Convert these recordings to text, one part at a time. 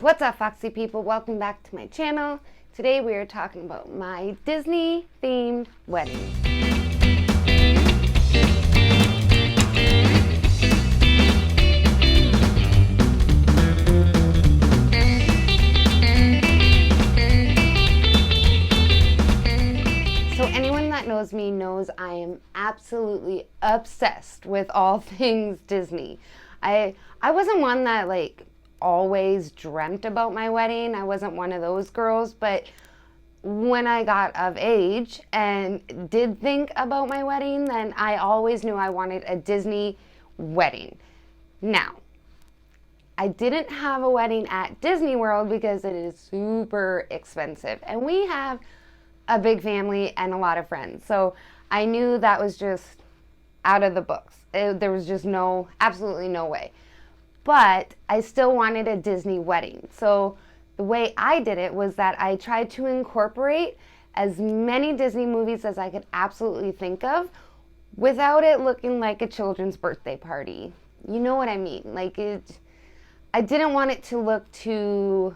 What's up, Foxy people? Welcome back to my channel. Today we are talking about my Disney themed wedding. So anyone that knows me knows I am absolutely obsessed with all things Disney. I wasn't one that always dreamt about my wedding. I wasn't one of those girls, but when I got of age and did think about my wedding, then I always knew I wanted a Disney wedding. Now, I didn't have a wedding at Disney World because it is super expensive, and we have a big family and a lot of friends. So I knew that was just out of the books. There was just absolutely no way. But I still wanted a Disney wedding. So the way I did it was that I tried to incorporate as many Disney movies as I could absolutely think of without it looking like a children's birthday party. You know what I mean? I didn't want it to look too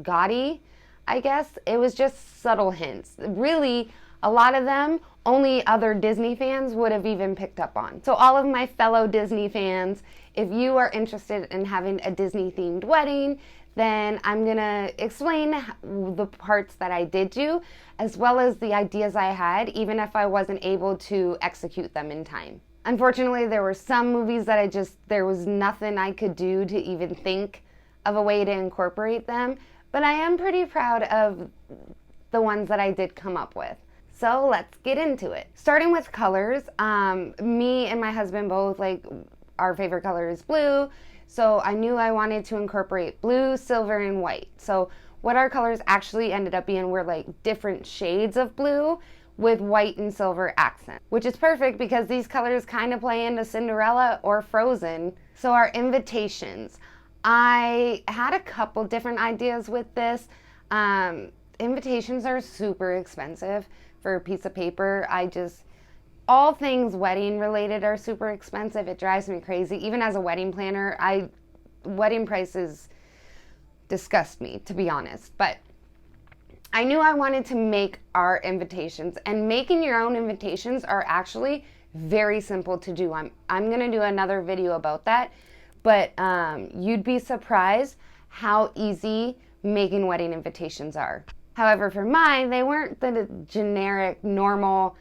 gaudy, I guess. It was just subtle hints. Really, a lot of them only other Disney fans would have even picked up on. So all of my fellow Disney fans, if you are interested in having a Disney themed wedding, then I'm gonna explain the parts that I did do, as well as the ideas I had, even if I wasn't able to execute them in time. Unfortunately, there were some movies that there was nothing I could do to even think of a way to incorporate them, but I am pretty proud of the ones that I did come up with. So let's get into it. Starting with colors, me and my husband both, our favorite color is blue. So I knew I wanted to incorporate blue, silver, and white. So what our colors actually ended up being were different shades of blue with white and silver accent, which is perfect because these colors kind of play into Cinderella or Frozen. So our invitations, I had a couple different ideas with this. Invitations are super expensive for a piece of paper. All things wedding related are super expensive. It drives me crazy. Even as a wedding planner, wedding prices disgust me, to be honest. But I knew I wanted to make our invitations, and making your own invitations are actually very simple to do. I'm going to do another video about that, but you'd be surprised how easy making wedding invitations are. However, for mine, they weren't the generic, normal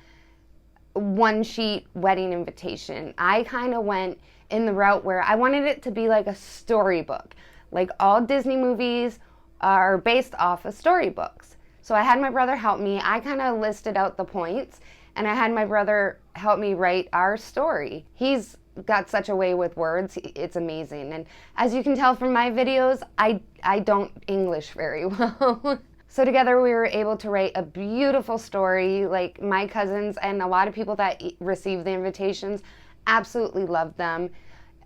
one-sheet wedding invitation. I kind of went in the route where I wanted it to be like a storybook. Like all Disney movies are based off of storybooks. So I had my brother help me. I kind of listed out the points, and I had my brother help me write our story. He's got such a way with words. It's amazing. And as you can tell from my videos, I don't English very well. So together we were able to write a beautiful story. My cousins and a lot of people that received the invitations absolutely loved them.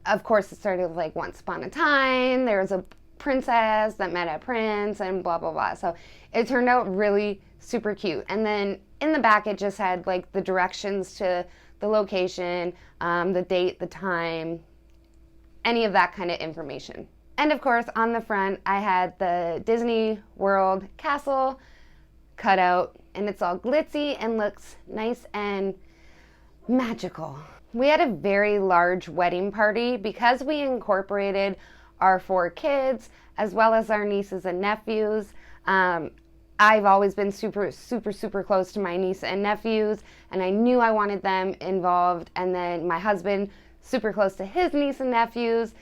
Of course, it started once upon a time, there was a princess that met a prince and blah, blah, blah. So it turned out really super cute. And then in the back, it just had the directions to the location, the date, the time, any of that kind of information. And of course, on the front, I had the Disney World castle cut out, and it's all glitzy and looks nice and magical. We had a very large wedding party because we incorporated our 4 kids as well as our nieces and nephews. I've always been super, super, super close to my niece and nephews, and I knew I wanted them involved. And then my husband, super close to his niece and nephews,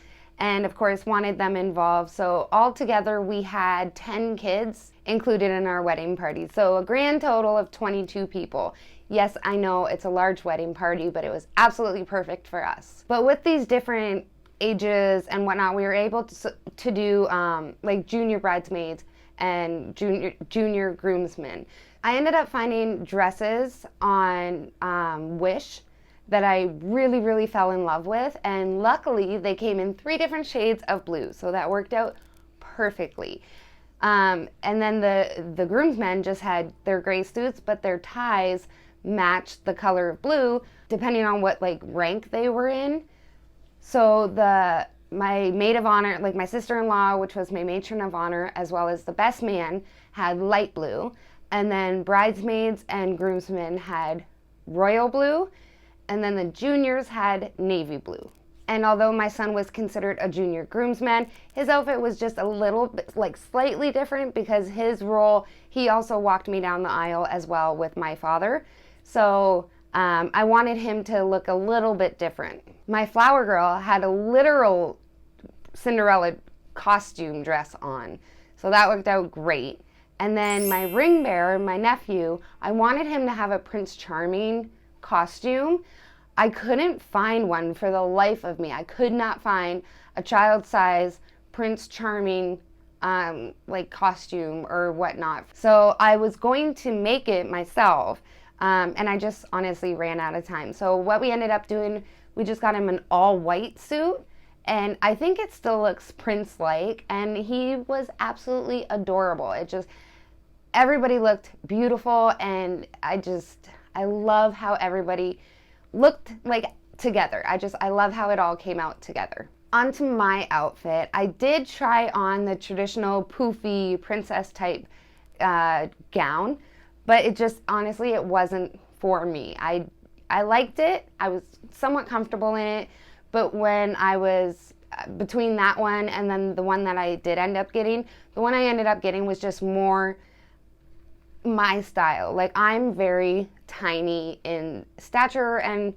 and of course wanted them involved. So altogether we had 10 kids included in our wedding party. So a grand total of 22 people. Yes, I know it's a large wedding party, but it was absolutely perfect for us. But with these different ages and whatnot, we were able to do junior bridesmaids and junior groomsmen. I ended up finding dresses on Wish that I really, really fell in love with, and luckily they came in 3 different shades of blue, so that worked out perfectly. And then the groomsmen just had their gray suits, but their ties matched the color of blue depending on what rank they were in. So the my maid of honor, like my sister-in-law, which was my matron of honor, as well as the best man, had light blue. And then bridesmaids and groomsmen had royal blue. And then the juniors had navy blue. And although my son was considered a junior groomsman, his outfit was just a little bit, like slightly different, because his role, he also walked me down the aisle as well with my father. So I wanted him to look a little bit different. My flower girl had a literal Cinderella costume dress on. So that worked out great. And then my ring bearer, my nephew, I wanted him to have a Prince Charming costume. I couldn't find one for the life of me. I could not find a child-size Prince Charming like costume or whatnot. So I was going to make it myself, and I just honestly ran out of time. So what we ended up doing, we just got him an all-white suit, and I think it still looks Prince-like, and he was absolutely adorable. Everybody looked beautiful, and I love how everybody looked like together. I love how it all came out together. Onto my outfit. I did try on the traditional poofy princess type gown, but it just, honestly, it wasn't for me. I liked it. I was somewhat comfortable in it, but when I was between that one and then the one that I did end up getting, the one I ended up getting was just more my style. Like, I'm very tiny in stature and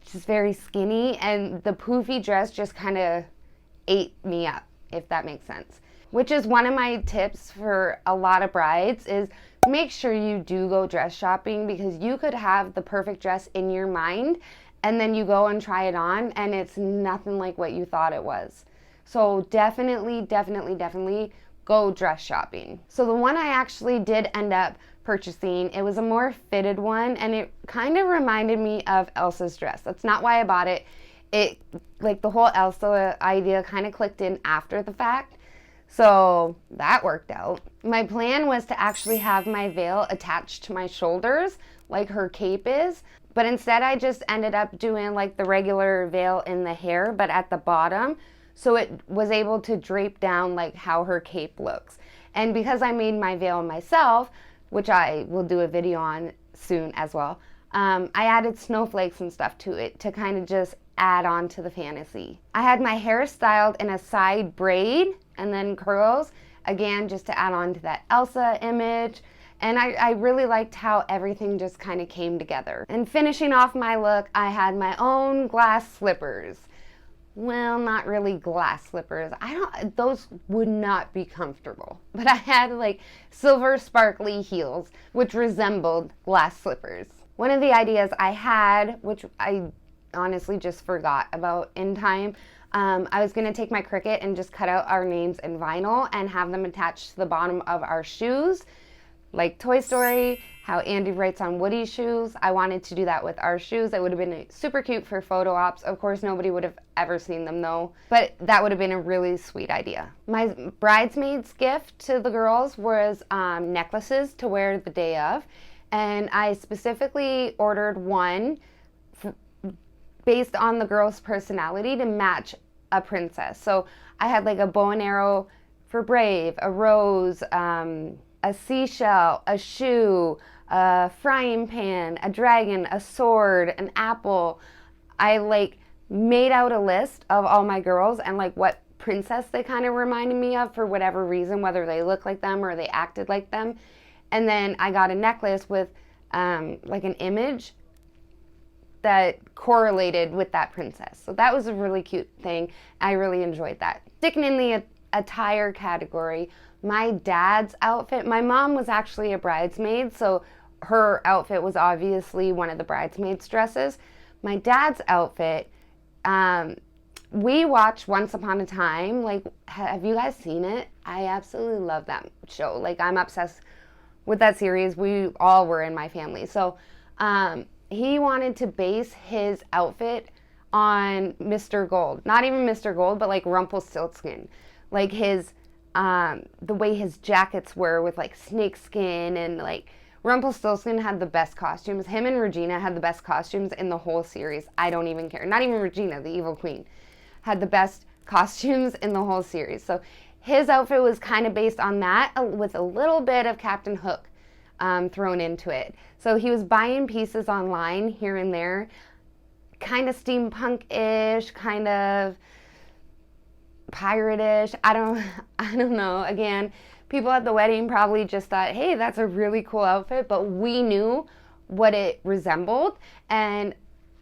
just very skinny, and the poofy dress just kind of ate me up, if that makes sense. Which is one of my tips for a lot of brides, is make sure you do go dress shopping, because you could have the perfect dress in your mind and then you go and try it on and it's nothing like what you thought it was. So definitely go dress shopping. So the one I actually did end up purchasing, it was a more fitted one, and it kind of reminded me of Elsa's dress. That's not why I bought it. It, like, the whole Elsa idea kind of clicked in after the fact. So that worked out. My plan was to actually have my veil attached to my shoulders like her cape is, but instead I just ended up doing like the regular veil in the hair, but at the bottom, so it was able to drape down like how her cape looks. And because I made my veil myself, which I will do a video on soon as well, I added snowflakes and stuff to it to kind of just add on to the fantasy. I had my hair styled in a side braid and then curls, again, just to add on to that Elsa image. And I really liked how everything just kind of came together. And finishing off my look, I had my own glass slippers. Well, not really glass slippers. Those would not be comfortable. But I had like silver sparkly heels, which resembled glass slippers. One of the ideas I had, which I honestly just forgot about in time, I was going to take my Cricut and just cut out our names in vinyl and have them attached to the bottom of our shoes. Like Toy Story, how Andy writes on Woody's shoes. I wanted to do that with our shoes. It would have been super cute for photo ops. Of course, nobody would have ever seen them though, but that would have been a really sweet idea. My bridesmaid's gift to the girls was necklaces to wear the day of, and I specifically ordered one based on the girl's personality to match a princess. So I had like a bow and arrow for Brave, a rose, a seashell, a shoe, a frying pan, a dragon, a sword, an apple. I like made out a list of all my girls and like what princess they kind of reminded me of for whatever reason, whether they looked like them or they acted like them. And then I got a necklace with like an image that correlated with that princess. So that was a really cute thing. I really enjoyed that. Sticking in the attire category, my dad's outfit, my mom was actually a bridesmaid, so her outfit was obviously one of the bridesmaids' dresses. My dad's outfit, we watched Once Upon a Time. Like, have you guys seen it? I absolutely love that show. Like, I'm obsessed with that series. We all were in my family. So he wanted to base his outfit on Mr. Gold. Not even Mr. Gold, but like Rumpelstiltskin. Like his the way his jackets were with like snake skin, and like Rumpelstiltskin had the best costumes. Him and Regina had the best costumes in the whole series. I don't even care. Not even Regina, the evil queen, had the best costumes in the whole series. So his outfit was kind of based on that with a little bit of Captain Hook thrown into it. So he was buying pieces online here and there, kind of steampunk-ish, kind of pirate-ish. I don't know. Again, people at the wedding probably just thought, hey, that's a really cool outfit, but we knew what it resembled, and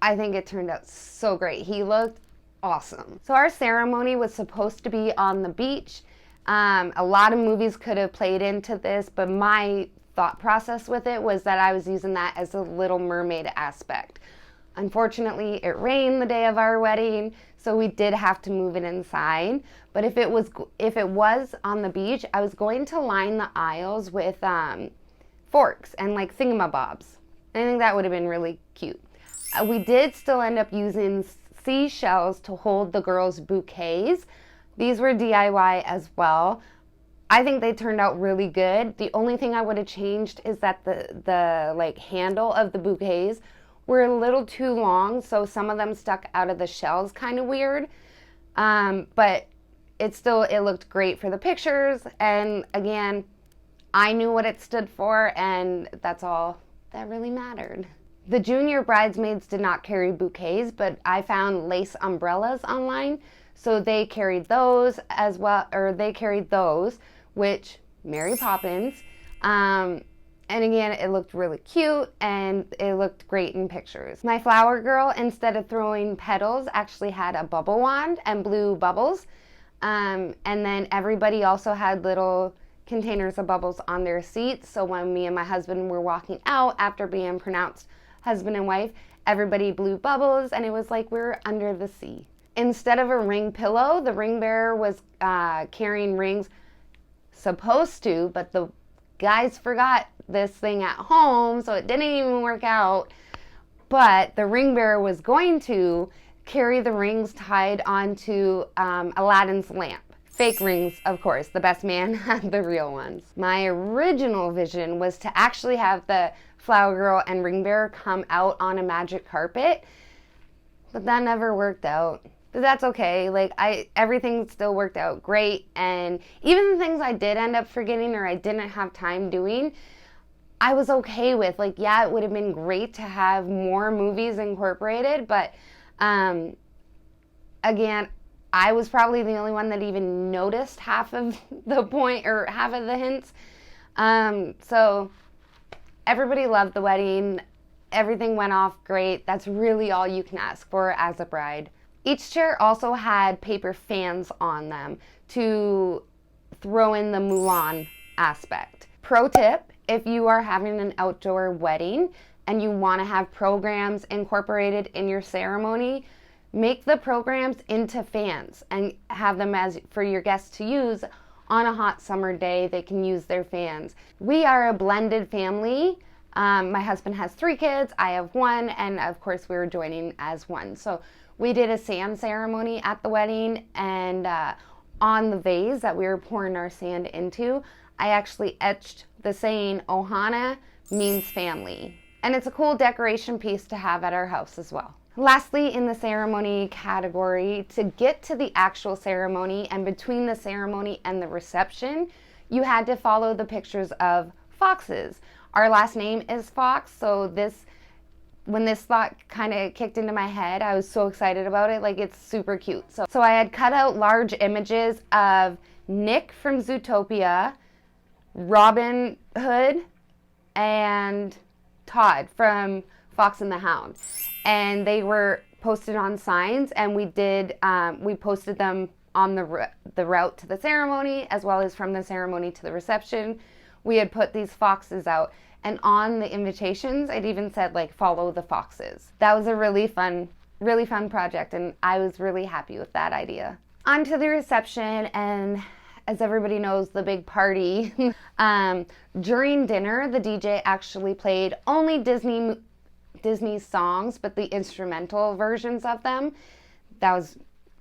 I think it turned out so great. He looked awesome. So our ceremony was supposed to be on the beach. A lot of movies could have played into this, but my thought process with it was that I was using that as a Little Mermaid aspect. Unfortunately, it rained the day of our wedding, so we did have to move it inside. But if it was on the beach, I was going to line the aisles with forks and like thingamabobs. I think that would have been really cute. We did still end up using seashells to hold the girls' bouquets. These were DIY as well. I think they turned out really good. The only thing I would have changed is that the like handle of the bouquets were a little too long, so some of them stuck out of the shells kind of weird. But it looked great for the pictures, and again, I knew what it stood for, and that's all that really mattered. The junior bridesmaids did not carry bouquets, but I found lace umbrellas online, so they carried those as well, or they carried those, which Mary Poppins. And again, it looked really cute and it looked great in pictures. My flower girl, instead of throwing petals, actually had a bubble wand and blew bubbles. And then everybody also had little containers of bubbles on their seats. So when me and my husband were walking out after being pronounced husband and wife, everybody blew bubbles and it was like we were under the sea. Instead of a ring pillow, the ring bearer was carrying rings, supposed to, but the guys forgot this thing at home, so it didn't even work out. But the ring bearer was going to carry the rings tied onto Aladdin's lamp. Fake rings, of course. The best man had the real ones. My original vision was to actually have the flower girl and ring bearer come out on a magic carpet, but that never worked out. But that's okay. Like everything still worked out great, and even the things I did end up forgetting or I didn't have time doing, I was okay with. Like, yeah, it would have been great to have more movies incorporated, but again, I was probably the only one that even noticed half of the point or half of the hints. So everybody loved the wedding. Everything went off great. That's really all you can ask for as a bride. Each chair also had paper fans on them to throw in the Mulan aspect. Pro tip, if you are having an outdoor wedding and you want to have programs incorporated in your ceremony, make the programs into fans and have them as for your guests to use on a hot summer day. They can use their fans. We are a blended family. My husband has 3 kids, I have 1, and of course we were joining as one. So we did a sand ceremony at the wedding, and on the vase that we were pouring our sand into, I actually etched the saying, Ohana means family. And it's a cool decoration piece to have at our house as well. Lastly, in the ceremony category, to get to the actual ceremony and between the ceremony and the reception, you had to follow the pictures of foxes. Our last name is Fox, so when this thought kind of kicked into my head, I was so excited about it. Like, it's super cute. So I had cut out large images of Nick from Zootopia, Robin Hood, and Todd from Fox and the Hound. And they were posted on signs, and we posted them on the route to the ceremony, as well as from the ceremony to the reception. We had put these foxes out, and on the invitations, it even said, like, follow the foxes. That was a really fun project, and I was really happy with that idea. On to the reception, and as everybody knows, the big party. During dinner, the DJ actually played only Disney songs, but the instrumental versions of them. That was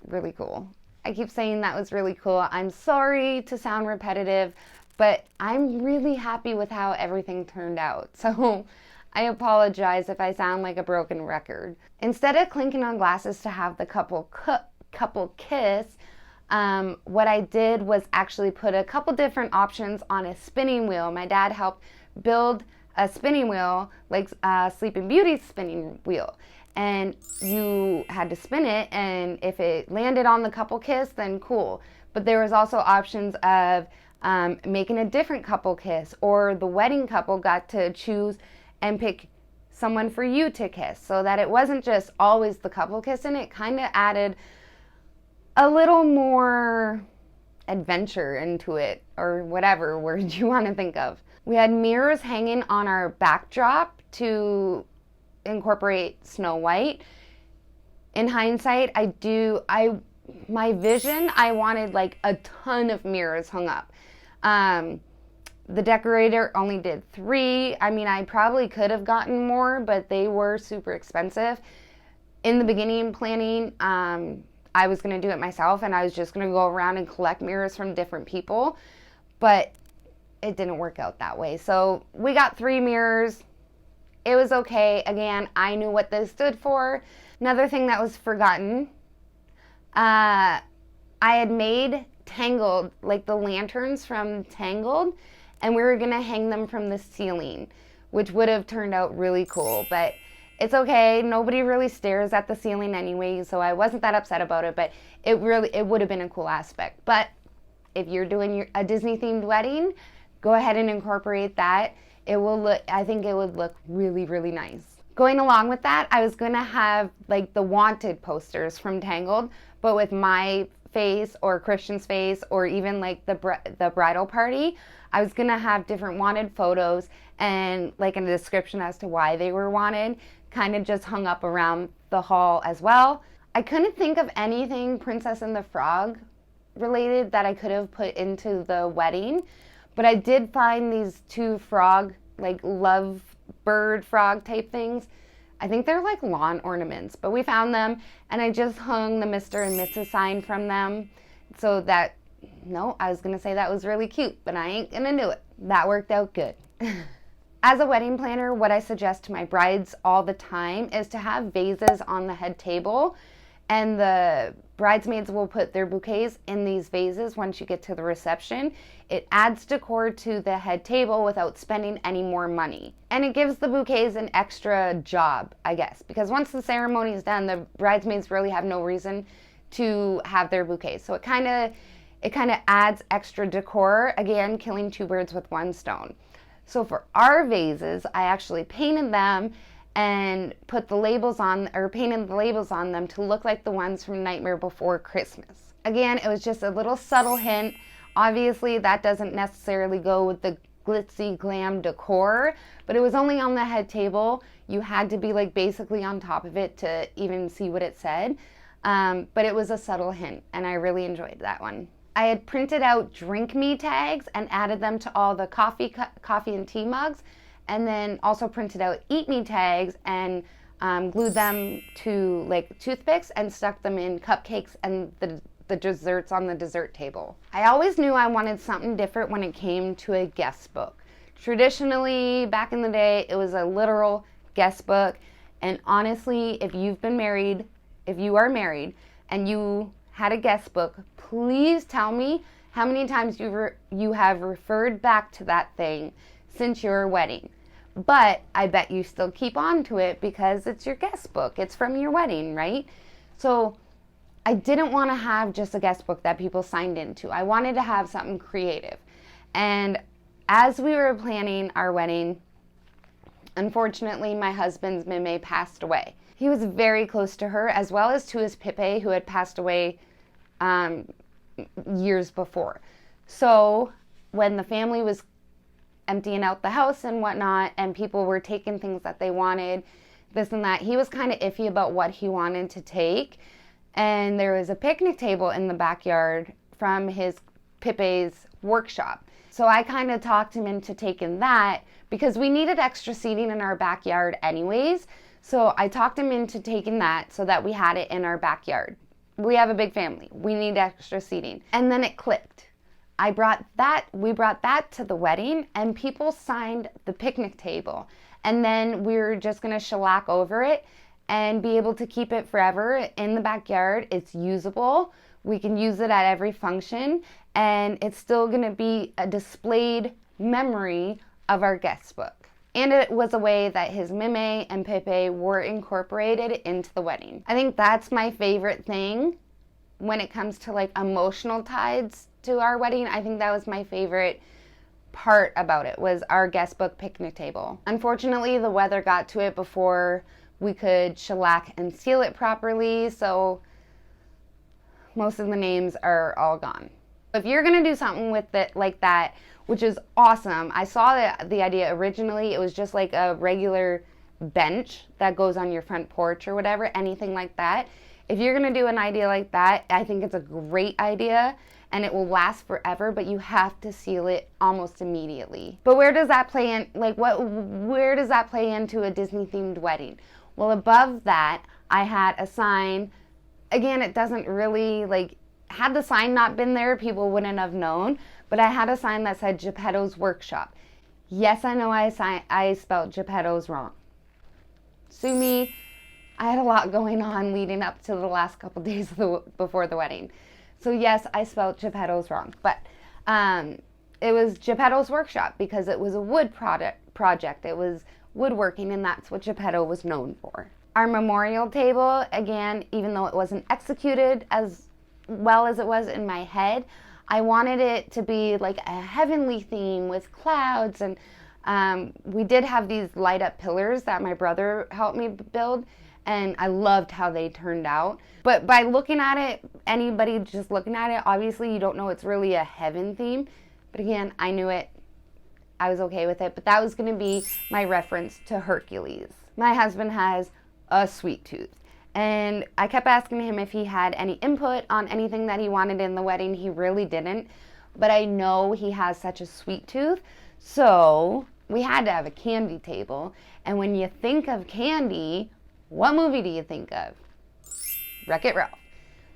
really cool. I keep saying that was really cool. I'm sorry to sound repetitive, but I'm really happy with how everything turned out. So I apologize if I sound like a broken record. Instead of clinking on glasses to have the couple kiss, what I did was actually put a couple different options on a spinning wheel. My dad helped build a spinning wheel, like Sleeping Beauty's spinning wheel. And you had to spin it, and if it landed on the couple kiss, then cool. But there was also options of making a different couple kiss, or the wedding couple got to choose and pick someone for you to kiss, so that it wasn't just always the couple kissing. It kind of added a little more adventure into it, or whatever word you want to think of. We had mirrors hanging on our backdrop to incorporate Snow White. In hindsight, my vision, I wanted like a ton of mirrors hung up. The decorator only did 3. I mean, I probably could have gotten more, but they were super expensive. In the beginning planning, I was going to do it myself, and I was just going to go around and collect mirrors from different people, but it didn't work out that way. So we got 3 mirrors. It was okay. Again, I knew what this stood for. Another thing that was forgotten, I had made Tangled, like the lanterns from Tangled, and we were going to hang them from the ceiling, which would have turned out really cool, but it's okay. Nobody really stares at the ceiling anyway, so I wasn't that upset about it, but it would have been a cool aspect. But if you're doing a Disney themed wedding, go ahead and incorporate that. I think it would look really, really nice. Going along with that, I was going to have like the wanted posters from Tangled, but with my face or Christian's face, or even like the bridal party. I was going to have different wanted photos and like a description as to why they were wanted, kind of just hung up around the hall as well. I couldn't think of anything Princess and the Frog related that I could have put into the wedding, but I did find these 2 frog, like love bird frog type things. I think they're like lawn ornaments, but we found them, and I just hung the Mr. and Mrs. sign from them. So that, no, I was going to say that was really cute, but I ain't going to do it. That worked out good. As a wedding planner, what I suggest to my brides all the time is to have vases on the head table, and the bridesmaids will put their bouquets in these vases once you get to the reception. It adds decor to the head table without spending any more money. And it gives the bouquets an extra job, I guess, because once the ceremony is done, the bridesmaids really have no reason to have their bouquets. So it kind of adds extra decor, again, killing 2 birds with 1 stone. So for our vases, I actually painted them and put the labels on, or painted the labels on them to look like the ones from Nightmare Before Christmas. Again, it was just a little subtle hint. Obviously, that doesn't necessarily go with the glitzy glam decor, but it was only on the head table. You had to be like basically on top of it to even see what it said. But it was a subtle hint, and I really enjoyed that one. I had printed out drink me tags and added them to all the coffee and tea mugs, and then also printed out eat me tags and glued them to like toothpicks and stuck them in cupcakes and the desserts on the dessert table. I always knew I wanted something different when it came to a guest book. Traditionally, back in the day, it was a literal guest book, and honestly, if you are married and you had a guest book, please tell me how many times you have referred back to that thing since your wedding. But I bet you still keep on to it because it's your guest book. It's from your wedding, right? So I didn't want to have just a guest book that people signed into. I wanted to have something creative. And as we were planning our wedding, unfortunately, my husband's Meme passed away. He was very close to her, as well as to his Pipe, who had passed away years before. So when the family was emptying out the house and whatnot, and people were taking things that they wanted, this and that, he was kind of iffy about what he wanted to take. And there was a picnic table in the backyard from his Pipe's workshop. So I kind of talked him into taking that because we needed extra seating in our backyard anyways. So I talked him into taking that so that we had it in our backyard. We have a big family. We need extra seating. And then it clicked. We brought that to the wedding, and people signed the picnic table. And then we were just going to shellac over it and be able to keep it forever in the backyard. It's usable. We can use it at every function, and it's still going to be a displayed memory of our guest book. And it was a way that his Meme and Pepe were incorporated into the wedding. I think that's my favorite thing when it comes to like emotional ties to our wedding. I think that was my favorite part about it, was our guest book picnic table. Unfortunately, the weather got to it before we could shellac and seal it properly, so most of the names are all gone. If you're gonna do something with it like that, which is awesome. I saw the idea originally. It was just like a regular bench that goes on your front porch or whatever, anything like that. If you're gonna do an idea like that, I think it's a great idea and it will last forever, but you have to seal it almost immediately. But where does that play in, where does that play into a Disney themed wedding? Well, above that, I had a sign. Again, it doesn't really, had the sign not been there, people wouldn't have known. But I had a sign that said Geppetto's Workshop. Yes, I know I spelled Geppetto's wrong. Sue me. I had a lot going on leading up to the last couple days before the wedding. So yes, I spelled Geppetto's wrong. But it was Geppetto's Workshop because it was a wood project. It was woodworking, and that's what Geppetto was known for. Our memorial table, again, even though it wasn't executed as well as it was in my head, I wanted it to be like a heavenly theme with clouds, and we did have these light up pillars that my brother helped me build, and I loved how they turned out. But by looking at it, anybody just looking at it, obviously you don't know it's really a heaven theme. But again, I knew it. I was okay with it. But that was going to be my reference to Hercules. My husband has a sweet tooth. And I kept asking him if he had any input on anything that he wanted in the wedding. He really didn't. But I know he has such a sweet tooth. So we had to have a candy table. And when you think of candy, what movie do you think of? Wreck-It Ralph.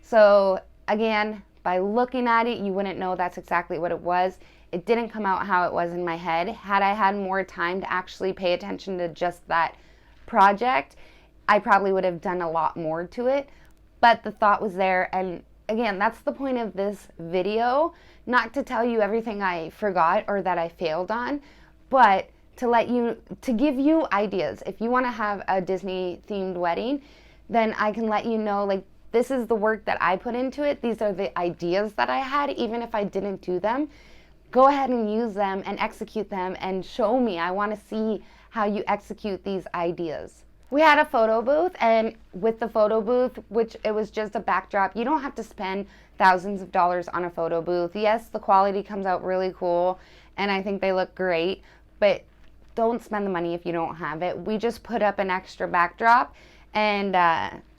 So again, by looking at it, you wouldn't know that's exactly what it was. It didn't come out how it was in my head. Had I had more time to actually pay attention to just that project, I probably would have done a lot more to it, but the thought was there. And again, that's the point of this video, not to tell you everything I forgot or that I failed on, but to give you ideas. If you want to have a Disney themed wedding, then I can let you know, this is the work that I put into it. These are the ideas that I had, even if I didn't do them. Go ahead and use them and execute them and show me. I want to see how you execute these ideas. We had a photo booth, and with the photo booth, which it was just a backdrop, you don't have to spend thousands of dollars on a photo booth. Yes, the quality comes out really cool, and I think they look great, but don't spend the money if you don't have it. We just put up an extra backdrop and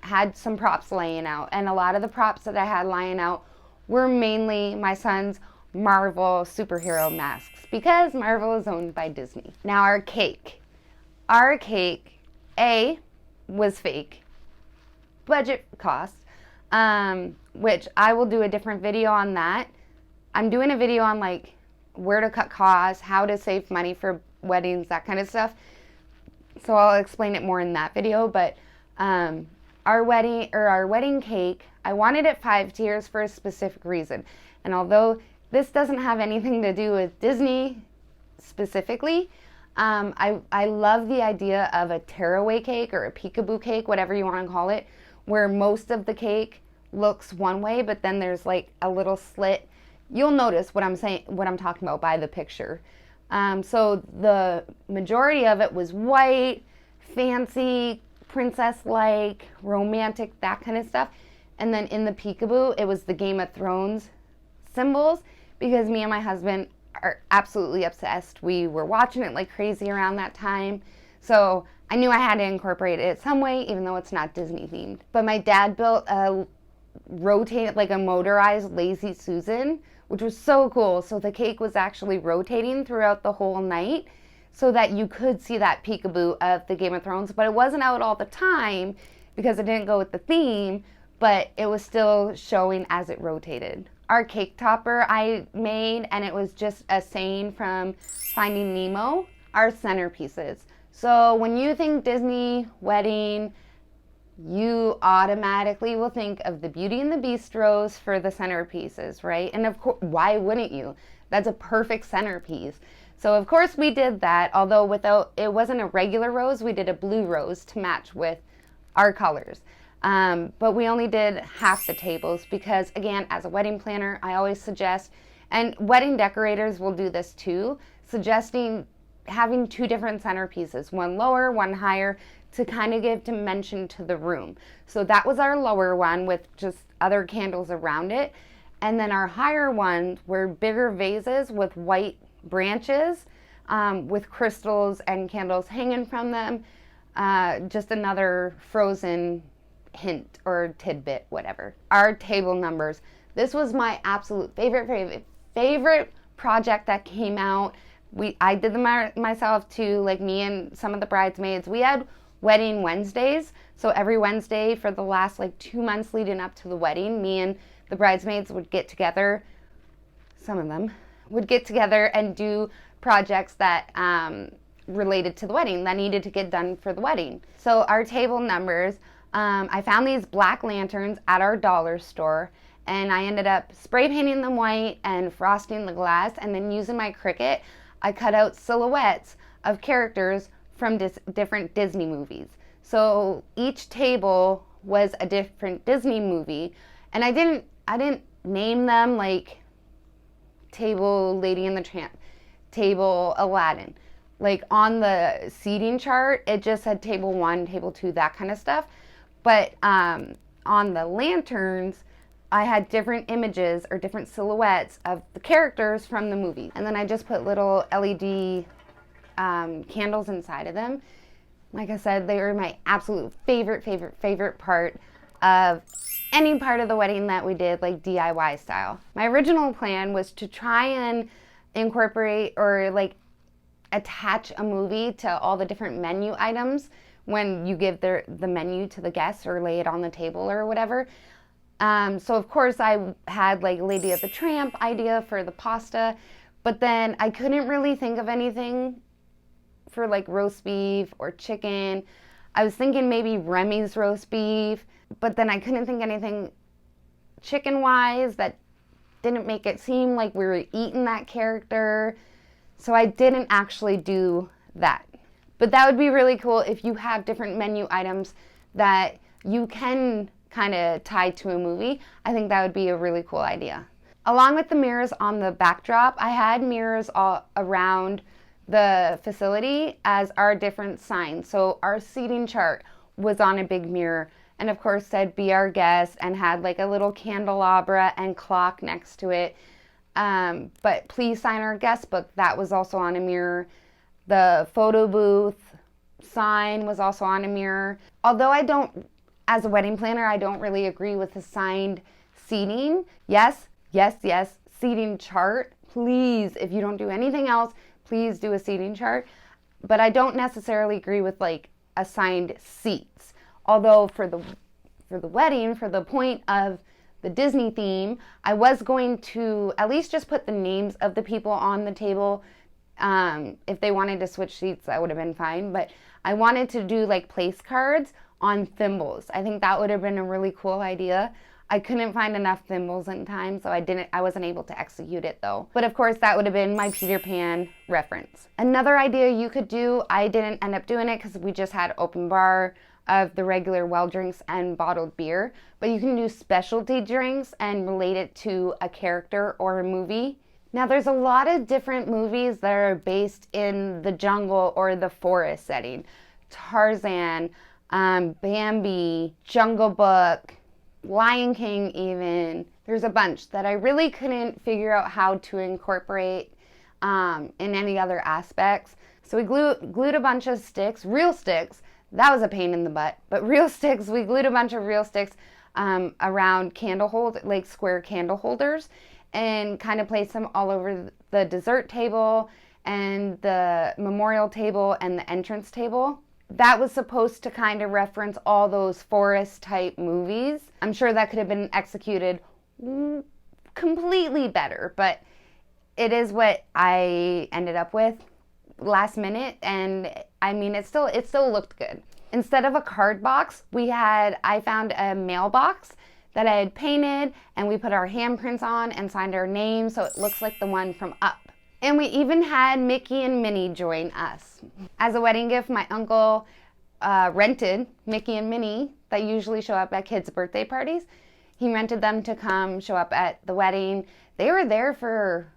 had some props laying out, and a lot of the props that I had lying out were mainly my son's Marvel superhero masks, because Marvel is owned by Disney. Now our cake. Was fake, budget cost, which I will do a different video on that. I'm doing a video on where to cut costs, how to save money for weddings, that kind of stuff. So I'll explain it more in that video. But our wedding cake, I wanted it 5 tiers for a specific reason. And although this doesn't have anything to do with Disney specifically, I love the idea of a tearaway cake or a peekaboo cake, whatever you want to call it, where most of the cake looks one way, but then there's a little slit. You'll notice what I'm talking about by the picture. So the majority of it was white, fancy, princess-like, romantic, that kind of stuff. And then in the peekaboo, it was the Game of Thrones symbols, because me and my husband are absolutely obsessed. We were watching it like crazy around that time. So I knew I had to incorporate it some way, even though it's not Disney themed. But my dad built a motorized Lazy Susan, which was so cool. So the cake was actually rotating throughout the whole night so that you could see that peekaboo of the Game of Thrones. But it wasn't out all the time because it didn't go with the theme, but it was still showing as it rotated. Our cake topper I made, and it was just a saying from Finding Nemo, our centerpieces. So when you think Disney wedding, you automatically will think of the Beauty and the Beast rose for the centerpieces, right? And of course, why wouldn't you? That's a perfect centerpiece. So of course we did that, although it wasn't a regular rose, we did a blue rose to match with our colors. But we only did half the tables because, again, as a wedding planner, I always suggest, and wedding decorators will do this too, suggesting having two different centerpieces, one lower, one higher, to kind of give dimension to the room. So that was our lower one with just other candles around it. And then our higher ones were bigger vases with white branches, with crystals and candles hanging from them. Just another frozen hint or tidbit, whatever. Our table numbers. This was my absolute favorite project that came out. I did them myself too, like me and some of the bridesmaids. We had wedding Wednesdays, so every Wednesday for the last 2 months leading up to the wedding, me and the bridesmaids would get together. Some of them would get together and do projects that related to the wedding that needed to get done for the wedding. So our table numbers, I found these black lanterns at our dollar store, and I ended up spray painting them white and frosting the glass, and then using my Cricut, I cut out silhouettes of characters from different Disney movies. So each table was a different Disney movie, and I didn't name them like table Lady and the Tramp, table Aladdin. Like on the seating chart, it just said table 1, table 2, that kind of stuff. But on the lanterns, I had different images or different silhouettes of the characters from the movie. And then I just put little LED candles inside of them. Like I said, they were my absolute favorite part of any part of the wedding that we did, like DIY style. My original plan was to try and incorporate or attach a movie to all the different menu items when you give the menu to the guests or lay it on the table or whatever. So of course I had Lady of the Tramp idea for the pasta, but then I couldn't really think of anything for roast beef or chicken. I was thinking maybe Remy's roast beef, but then I couldn't think anything chicken-wise that didn't make it seem like we were eating that character. So I didn't actually do that. But that would be really cool if you have different menu items that you can kind of tie to a movie. I think that would be a really cool idea. Along with the mirrors on the backdrop, I had mirrors all around the facility as our different signs. So our seating chart was on a big mirror, and of course said "Be Our Guest" and had a little candelabra and clock next to it. But "Please sign our guest book," that was also on a mirror. The photo booth sign was also on a mirror. Although as a wedding planner, I don't really agree with the signed seating. Yes, seating chart. Please, if you don't do anything else, please do a seating chart. But I don't necessarily agree with assigned seats. Although for the wedding, for the point of the Disney theme, I was going to at least just put the names of the people on the table. If they wanted to switch seats, that would have been fine. But I wanted to do place cards on thimbles. I think that would have been a really cool idea. I couldn't find enough thimbles in time, so I wasn't able to execute it though. But of course, that would have been my Peter Pan reference. Another idea you could do, I didn't end up doing it because we just had open bar of the regular well drinks and bottled beer, but you can do specialty drinks and relate it to a character or a movie. Now, there's a lot of different movies that are based in the jungle or the forest setting. Tarzan, Bambi, Jungle Book, Lion King even. There's a bunch that I really couldn't figure out how to incorporate in any other aspects. So we glued a bunch of sticks, real sticks. That was a pain in the butt, but real sticks. We glued a bunch of real sticks around square candle holders, and kind of placed them all over the dessert table and the memorial table and the entrance table. That was supposed to kind of reference all those forest type movies. I'm sure that could have been executed completely better, but it is what I ended up with last minute, and I mean it still looked good. Instead of a card box, I found a mailbox that I had painted, and we put our handprints on and signed our names so it looks like the one from Up. And we even had Mickey and Minnie join us. As a wedding gift, my uncle rented Mickey and Minnie that usually show up at kids' birthday parties. He rented them to come show up at the wedding. They were there for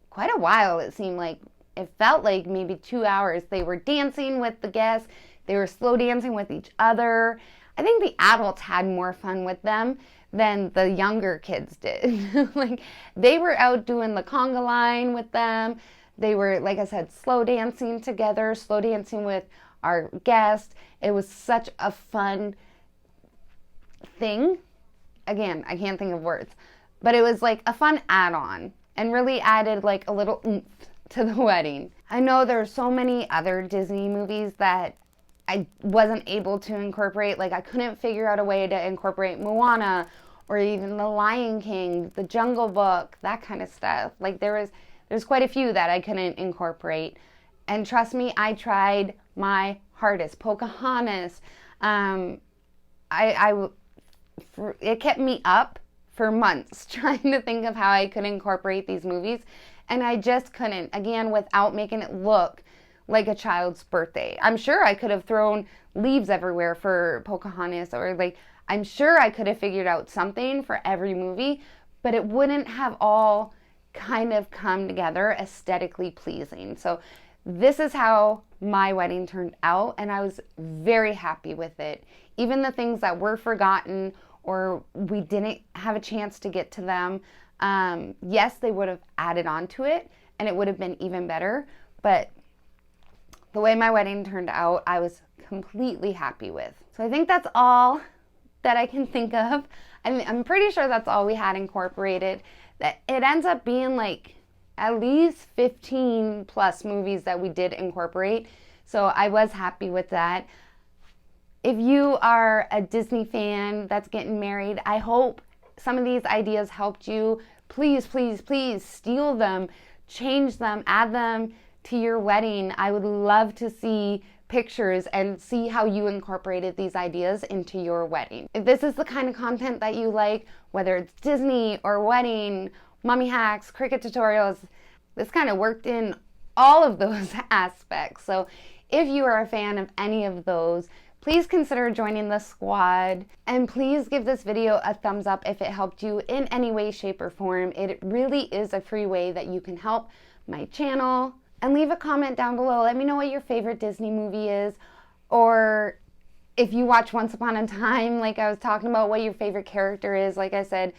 quite a while, it seemed like. It felt like maybe 2 hours. They were dancing with the guests. They were slow dancing with each other. I think the adults had more fun with them than the younger kids did. Like, they were out doing the conga line with them. They were, like I said, slow dancing together, slow dancing with our guest. It was such a fun thing. Again, I can't think of words, but it was like a fun add-on and really added like a little oomph to the wedding. I know there's so many other Disney movies that I wasn't able to incorporate. Like, I couldn't figure out a way to incorporate Moana or even The Lion King, The Jungle Book, that kind of stuff. Like, there's quite a few that I couldn't incorporate. And trust me, I tried my hardest. Pocahontas, it kept me up for months trying to think of how I could incorporate these movies. And I just couldn't, again, without making it look like a child's birthday. I'm sure I could have thrown leaves everywhere for Pocahontas, or like, I'm sure I could have figured out something for every movie, but it wouldn't have all kind of come together aesthetically pleasing. So this is how my wedding turned out, and I was very happy with it. Even the things that were forgotten or we didn't have a chance to get to them, yes, they would have added on to it and it would have been even better, but the way my wedding turned out, I was completely happy with. So I think that's all that I can think of. I'm pretty sure that's all we had incorporated. That it ends up being like at least 15 plus movies that we did incorporate. So I was happy with that. If you are a Disney fan that's getting married, I hope some of these ideas helped you. Please, please, please steal them, change them, add them to your wedding. I would love to see pictures and see how you incorporated these ideas into your wedding. If this is the kind of content that you like, whether it's Disney or wedding, mommy hacks, Cricut tutorials, this kind of worked in all of those aspects. So if you are a fan of any of those, please consider joining the squad, and please give this video a thumbs up if it helped you in any way, shape, or form. It really is a free way that you can help my channel. And leave a comment down below. Let me know what your favorite Disney movie is, or if you watch Once Upon a Time, like I was talking about, what your favorite character is. Like I said,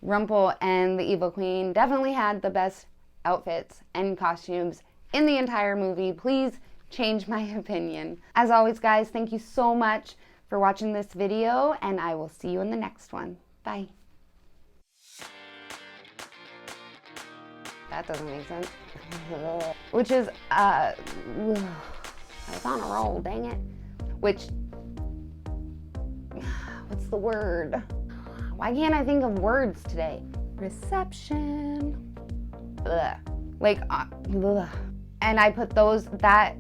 Rumple and the Evil Queen definitely had the best outfits and costumes in the entire movie. Please change my opinion. As always, guys, thank you so much for watching this video, and I will see you in the next one. Bye. That doesn't make sense. Which is, I was on a roll, dang it. Which, what's the word? Why can't I think of words today? Reception. Ugh. Like, ugh. And I put that,